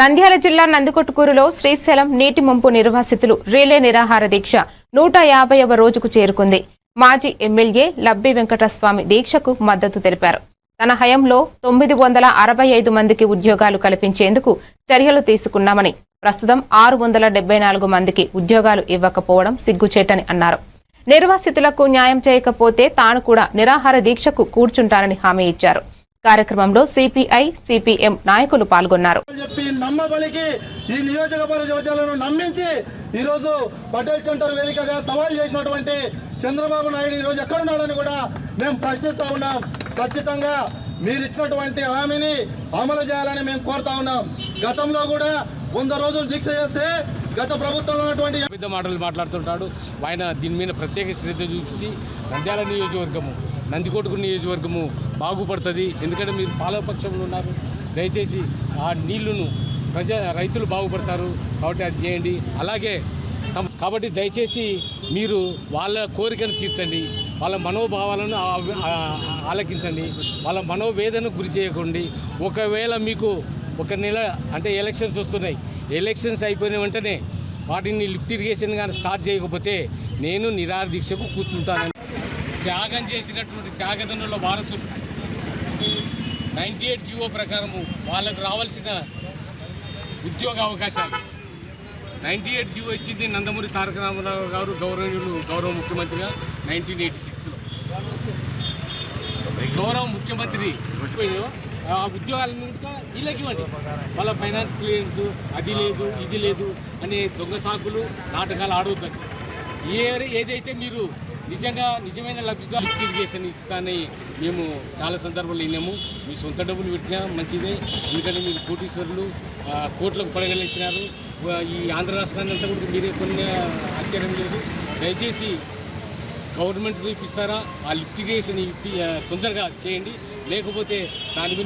నంద్యాల జిల్లా నందికొట్కూరులో శ్రీశైలం నీటి ముంపు నిర్వాసితులు రీలే నిరాహార దీక్ష 150వ రోజుకు చేరుకుంది. మాజీ ఎమ్మెల్యే లబ్బి వెంకటస్వామి దీక్షకు మద్దతు తెలిపారు. తన హయాంలో 965 మందికి ఉద్యోగాలు కల్పించేందుకు చర్యలు తీసుకున్నామని, ప్రస్తుతం 674 మందికి ఉద్యోగాలు ఇవ్వకపోవడం సిగ్గుచేటని అన్నారు. నిర్వాసితులకు న్యాయం చేయకపోతే తాను కూడా నిరాహార దీక్షకు కూర్చుంటానని హామీ ఇచ్చారు. కార్యక్రమంలో సిపిఐ, సిపిఎం నాయకులు పాల్గొన్నారు. ఈ నియోజకవర్గాలను నమ్మించి ఈరోజు పటేల్ సెంటర్ వేదికగా సవాల్ చేసినటువంటి చంద్రబాబు నాయుడు ఈరోజు ఎక్కడున్నాడని కూడా మేము ప్రశ్నిస్తా ఉన్నాం. ఖచ్చితంగా మీరు ఇచ్చినటువంటి హామీని అమలు చేయాలని మేము కోరుతా ఉన్నాం. గతంలో కూడా 100 రోజులు దీక్ష చేస్తే గత ప్రభుత్వంలో ఉన్నటువంటి పెద్ద మాటలు మాట్లాడుతుంటాడు. ఆయన దీని మీద ప్రత్యేక శ్రద్ధ చూపించి నంద్యాల నియోజకవర్గము, నందికొట్కూరు నియోజకవర్గము బాగుపడుతుంది. ఎందుకంటే మీరు పాలకపక్షంలో ఉన్నారు. దయచేసి ఆ నీళ్లను రైతులు బాగుపడతారు కాబట్టి అది చేయండి. అలాగే కాబట్టి దయచేసి మీరు వాళ్ళ కోరికను తీర్చండి, వాళ్ళ మనోభావాలను ఆలకించండి, వాళ్ళ మనోవేదనకు గురి చేయకండి. ఒకవేళ మీకు ఒక నెల అంటే ఎలక్షన్స్ వస్తున్నాయి, ఎలక్షన్స్ అయిపోయిన వెంటనే వాటిని లిఫ్ట్ ఇరిగేషన్ కానీ స్టార్ట్ చేయకపోతే నేను నిరాహార దీక్షకు కూర్చుంటానని త్యాగం చేసినటువంటి త్యాగదనుల వారసులు 98 జీవో ప్రకారము వాళ్ళకు రావాల్సిన ఉద్యోగ అవకాశాలు 98 జీవో ఇచ్చింది నందమూరి తారక రామారావు గారు గౌరవ ముఖ్యమంత్రిగా 1986లో. గౌరవ ముఖ్యమంత్రి ఆ ఉద్యోగాలను కూడా వీళ్ళకి ఇవ్వండి. వాళ్ళ ఫైనాన్స్ క్లియరెన్స్ అది లేదు ఇది లేదు అనే దొంగ సాకులు నాటకాలు ఆడవద్దండి. ఏదైతే మీరు నిజమైన లబ్ధిదారు ఇరిగేషన్ ఇస్తానని మేము చాలా సందర్భాలు విన్నాము. మీ సొంత డబ్బులు పెట్టినా మంచిదే, ఎందుకంటే మీరు కోటీశ్వరులు కోట్లకు పడగలిగినారు. ఈ ఆంధ్ర రాష్ట్రాన్ని అంతా కూడా మీరే కొన్ని ఆశ్చర్యం లేదు. దయచేసి గవర్నమెంట్ ఇప్పిస్తారా ఆ లిఫ్ట్ ఇరిగేషన్ తొందరగా చేయండి, లేకపోతే దాని మీద